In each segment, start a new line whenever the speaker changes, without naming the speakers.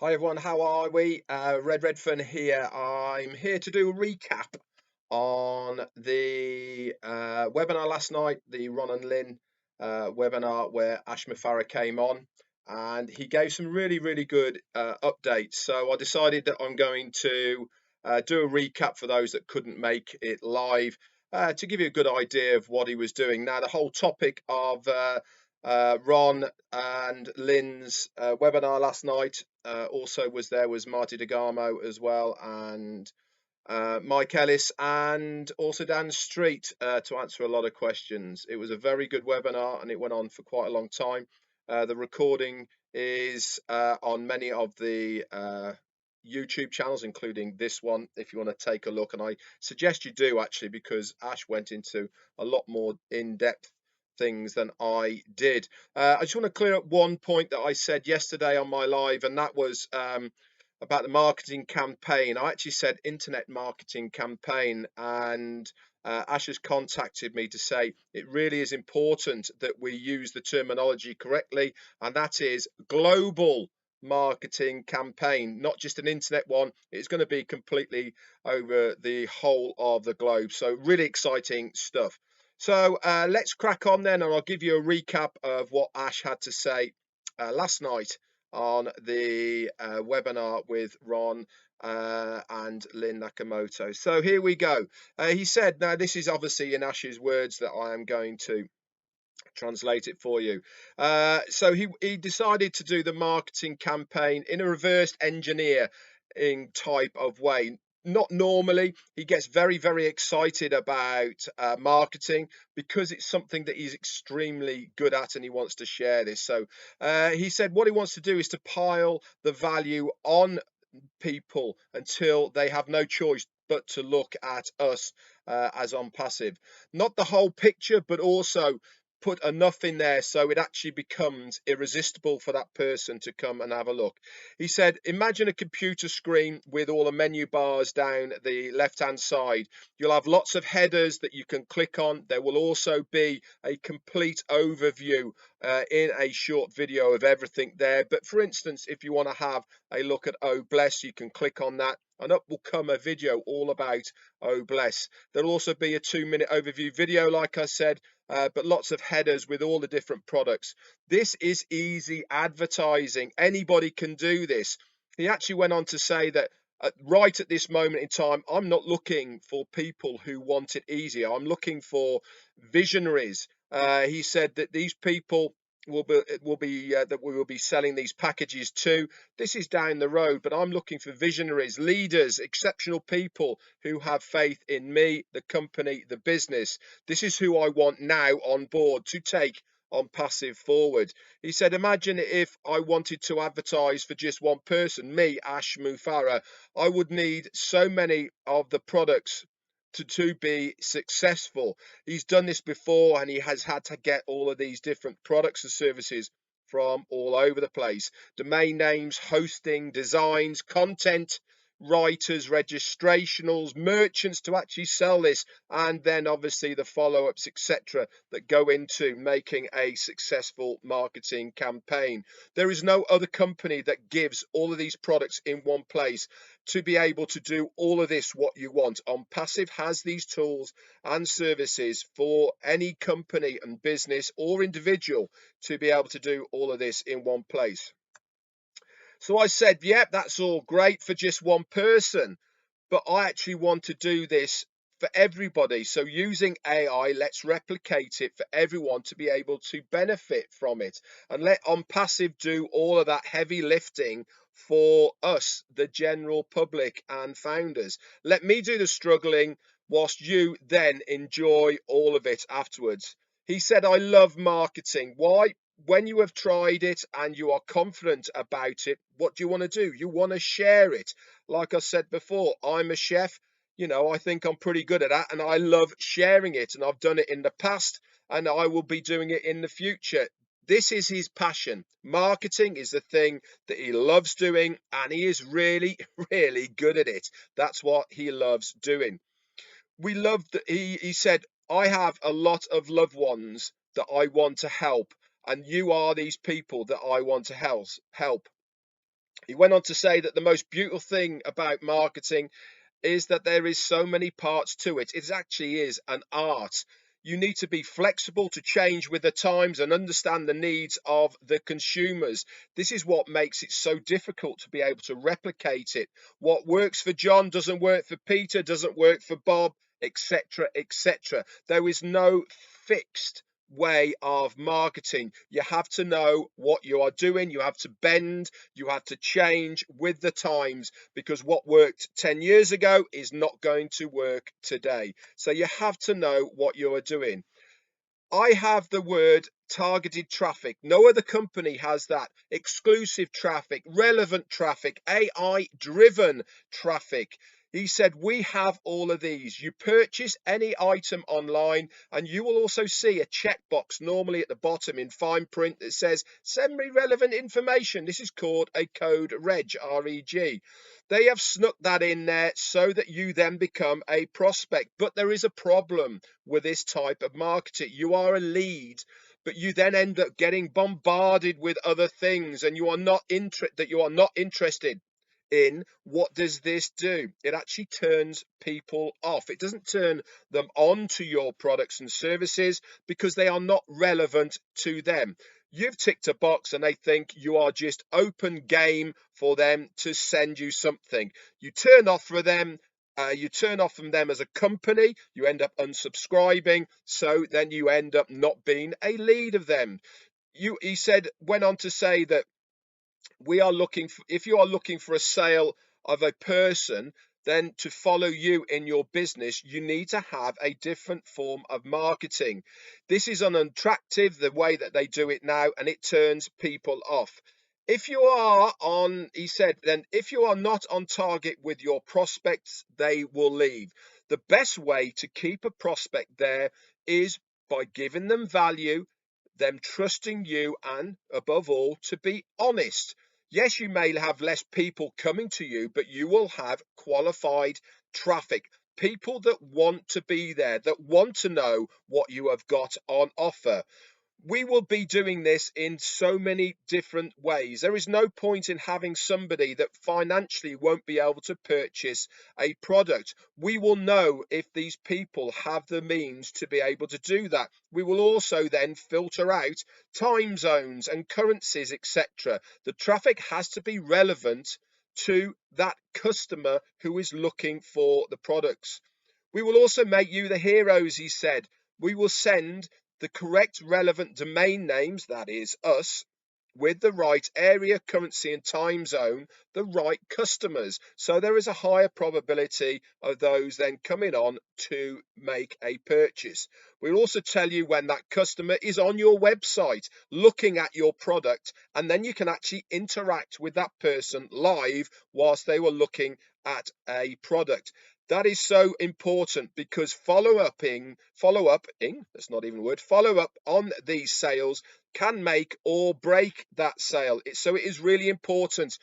Hi everyone, how are we? Redfern here. I'm here to do a recap on the webinar last night, the Ron and Lynn webinar where Ash Mufareh came on and he gave some really good updates. So I decided that I'm going to do a recap for those that couldn't make it live to give you a good idea of what he was doing. Now, the whole topic of Ron and Lynn's webinar last night also was Marty DeGarmo as well, and Mike Ellis, and also Dan Street to answer a lot of questions. It was a very good webinar and it went on for quite a long time. The recording is on many of the YouTube channels, including this one, if you want to take a look. And I suggest you do, actually, because Ash went into a lot more in-depth things than I did. I just want to clear up one point that I said yesterday on my live, and that was about the marketing campaign. I actually said internet marketing campaign, and Ash has contacted me to say it really is important that we use the terminology correctly, and that is global marketing campaign, not just an internet one. It's going to be completely over the whole of the globe. So really exciting stuff. So let's crack on then, and I'll give you a recap of what Ash had to say last night on the webinar with Ron and Lynn Nakamoto. So here we go. He said, now this is obviously in Ash's words that I am going to translate it for you. So he decided to do the marketing campaign in a reverse engineering type of way. Not normally. He gets very excited about marketing because it's something that he's extremely good at, and he wants to share this. So he said what he wants to do is to pile the value on people until they have no choice but to look at us as ONPASSIVE. Not the whole picture, but also put enough in there so it actually becomes irresistible for that person to come and have a look. He said, imagine a computer screen with all the menu bars down the left-hand side. You'll have lots of headers that you can click on. There will also be a complete overview in a short video of everything there. But for instance, if you want to have a look at Oh Bless, you can click on that and up will come a video all about Oh Bless. There'll also be a 2-minute overview video, like I said, but lots of headers with all the different products. This is easy advertising. Anybody can do this. He actually went on to say that right at this moment in time, I'm not looking for people who want it easier. I'm looking for visionaries. He said that these people that we will be selling these packages to. This is down the road, but I'm looking for visionaries, leaders, exceptional people who have faith in me, the company, the business. This is who I want now on board to take ONPASSIVE forward. He said, imagine if I wanted to advertise for just one person, me, Ash Mufareh. I would need so many of the products to be successful. He's done this before and he has had to get all of these different products and services from all over the place. Domain names, hosting, designs, content, writers, registrationals, merchants to actually sell this, and then obviously the follow-ups, etc., that go into making a successful marketing campaign. There is no other company that gives all of these products in one place to be able to do all of this what you want. ONPASSIVE has these tools and services for any company and business or individual to be able to do all of this in one place. So I said, yep, that's all great for just one person, but I actually want to do this for everybody. So using AI, let's replicate it for everyone to be able to benefit from it, and let ONPASSIVE do all of that heavy lifting for us, the general public and founders. Let me do the struggling whilst you then enjoy all of it afterwards. He said, I love marketing. Why? When you have tried it and you are confident about it, what do you want to do? You want to share it. Like I said before, I'm a chef. You know, I think I'm pretty good at that, and I love sharing it, and I've done it in the past and I will be doing it in the future. This is his passion. Marketing is the thing that he loves doing, and he is really good at it. That's what he loves doing. We love that he said, I have a lot of loved ones that I want to help, and you are these people that I want to help. He went on to say that the most beautiful thing about marketing is that there is so many parts to it. It actually is an art. You need to be flexible to change with the times and understand the needs of the consumers. This is what makes it so difficult to be able to replicate it. What works for John doesn't work for Peter, doesn't work for Bob, etc., etc. There is no fixed way of marketing. You have to know what you are doing. You have to bend, you have to change with the times, because what worked 10 years ago is not going to work today. So you have to know what you are doing. I have the word targeted traffic. No other company has that. Exclusive traffic, relevant traffic, AI driven traffic. He said, we have all of these. You purchase any item online and you will also see a checkbox normally at the bottom in fine print that says, send me relevant information. This is called a code reg, R-E-G. They have snuck that in there so that you then become a prospect. But there is a problem with this type of marketing. You are a lead, but you then end up getting bombarded with other things, and you are not interested in. What does this do? It actually turns people off. It doesn't turn them on to your products and services because they are not relevant to them. You've ticked a box and they think you are just open game for them to send you something. You turn off for them. You turn off from them as a company, you end up unsubscribing, so then you end up not being a lead of them. He went on to say that if you are looking for a sale of a person, then to follow you in your business, you need to have a different form of marketing. This is unattractive, the way that they do it now, and it turns people off. If you are on, he said, then if you are not on target with your prospects, they will leave. The best way to keep a prospect there is by giving them value, them trusting you, and above all, to be honest. Yes, you may have less people coming to you, but you will have qualified traffic. People that want to be there, that want to know what you have got on offer. We will be doing this in so many different ways. There is no point in having somebody that financially won't be able to purchase a product. We will know if these people have the means to be able to do that. We will also then filter out time zones and currencies, etc. The traffic has to be relevant to that customer who is looking for the products. We will also make you the heroes, he said. We will send the correct relevant domain names, that is us, with the right area, currency and time zone, the right customers. So there is a higher probability of those then coming on to make a purchase. We'll also tell you when that customer is on your website looking at your product, and then you can actually interact with that person live whilst they were looking at a product. That is so important because follow up on these sales can make or break that sale. So it is really important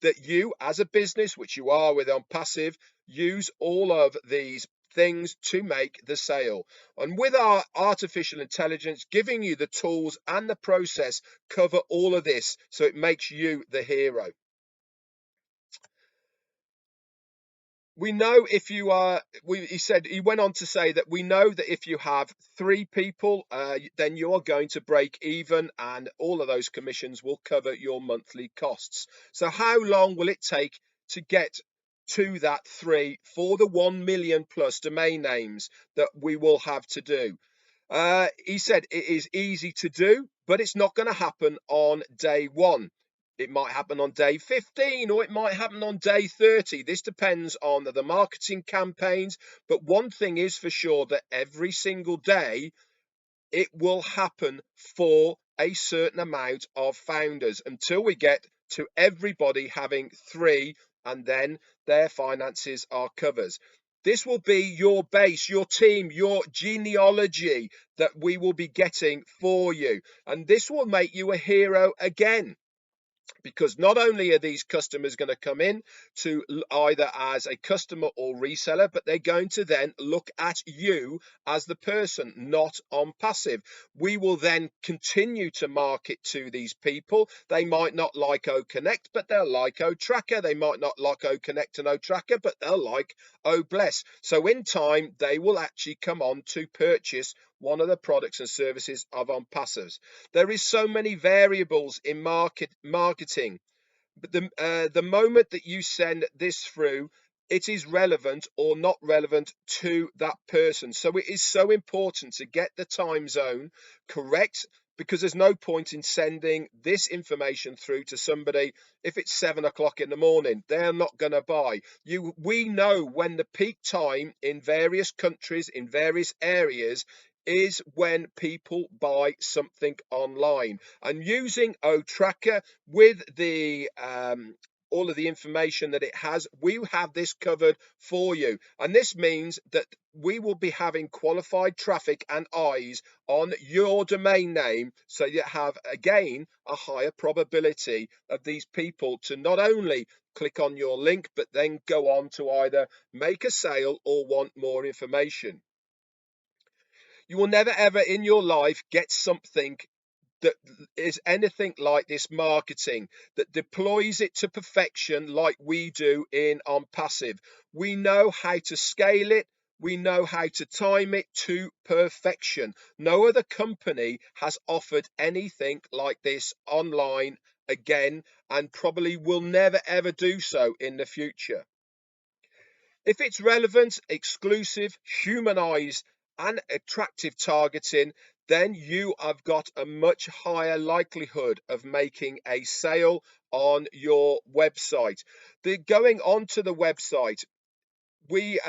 that you as a business, which you are with ONPASSIVE, use all of these things to make the sale. And with our artificial intelligence giving you the tools and the process, cover all of this so it makes you the hero. We know if you are, he went on to say that we know that if you have 3 people, then you are going to break even and all of those commissions will cover your monthly costs. So how long will it take to get to that 3 for the 1 million plus domain names that we will have to do? He said it is easy to do, but it's not going to happen on day 1. It might happen on day 15 or it might happen on day 30. This depends on the marketing campaigns. But one thing is for sure, that every single day it will happen for a certain amount of founders until we get to everybody having 3 and then their finances are covered. This will be your base, your team, your genealogy that we will be getting for you. And this will make you a hero again. because not only are these customers going to come in to either as a customer or reseller, but they're going to then look at you as the person, not ONPASSIVE. We will then continue to market to these people. They might not like OConnect, but they'll like OTracker. They might not like OConnect and OTracker, but they'll like OBless. So in time, they will actually come on to purchase one of the products and services of ONPASSIVE. There is so many variables in marketing, but the moment that you send this through, it is relevant or not relevant to that person. So it is so important to get the time zone correct, because there's no point in sending this information through to somebody if it's 7 o'clock in the morning. They're not going to buy. We know when the peak time in various countries, in various areas, is when people buy something online. And using OTracker with the all of the information that it has, we have this covered for you. And this means that we will be having qualified traffic and eyes on your domain name, so you have, again, a higher probability of these people to not only click on your link, but then go on to either make a sale or want more information. You will never ever in your life get something that is anything like this marketing, that deploys it to perfection like we do in ONPASSIVE. We know how to scale it. We know how to time it to perfection. No other company has offered anything like this online again, and probably will never ever do so in the future. If it's relevant, exclusive, humanized, and attractive targeting, then you have got a much higher likelihood of making a sale on your website. Going onto the website, we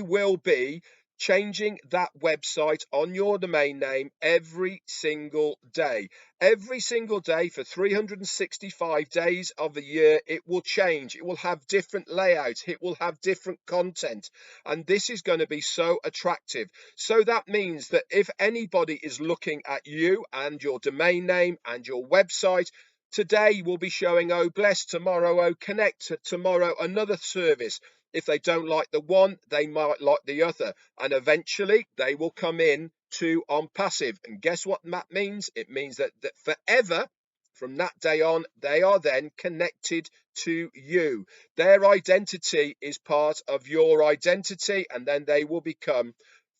will be changing that website on your domain name every single day. Every single day for 365 days of the year, it will change. It will have different layouts. It will have different content. And this is going to be so attractive. So that means that if anybody is looking at you and your domain name and your website, today we'll be showing OBless, tomorrow OConnect, tomorrow another service. If they don't like the one, they might like the other. And eventually they will come in to ONPASSIVE. And guess what that means? It means that forever, from that day on, they are then connected to you. Their identity is part of your identity, and then they will become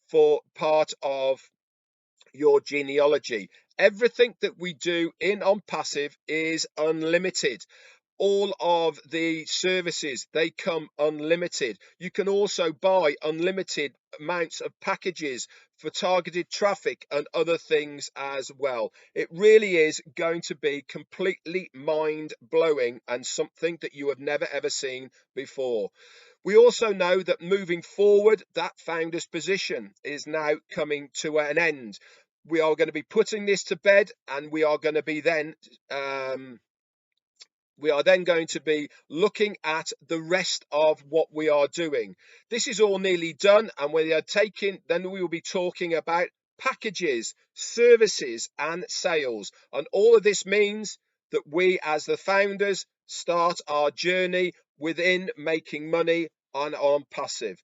for part of your genealogy. Everything that we do in ONPASSIVE is unlimited. All of the services, they come unlimited. You can also buy unlimited amounts of packages for targeted traffic and other things as well. It really is going to be completely mind-blowing and something that you have never ever seen before. We also know that moving forward, that founder's position is now coming to an end. We are going to be putting this to bed, and we are going to be then going to be looking at the rest of what we are doing. This is all nearly done, and then we will be talking about packages, services, and sales. And all of this means that we, as the founders, start our journey within making money on ONPASSIVE.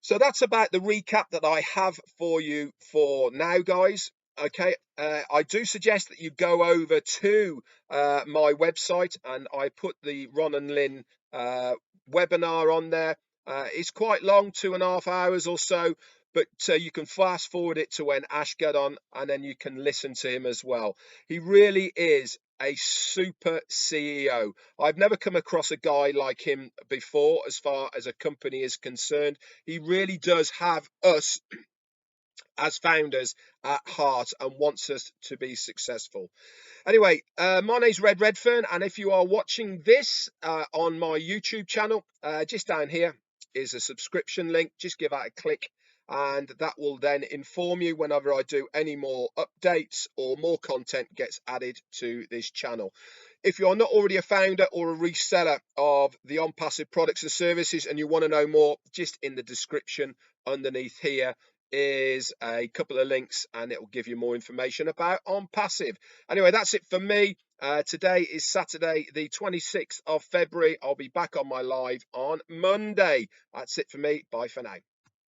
So that's about the recap that I have for you for now, guys. Okay, I do suggest that you go over to my website, and I put the Ron and Lynn webinar on there. It's quite long, 2.5 hours or so, but you can fast forward it to when Ash got on, and then you can listen to him as well. He really is a super CEO. I've never come across a guy like him before as far as a company is concerned. He really does have us as founders at heart and wants us to be successful. Anyway, my name's Red Redfern, and if you are watching this on my YouTube channel, just down here is a subscription link. Just give that a click, and that will then inform you whenever I do any more updates or more content gets added to this channel. If you're not already a founder or a reseller of the ONPASSIVE products and services, and you want to know more, just in the description underneath here is a couple of links, and it will give you more information about ONPASSIVE. Anyway, that's it for me. Today is Saturday, the 26th of February. I'll be back on my live on Monday. That's it for me. Bye for now.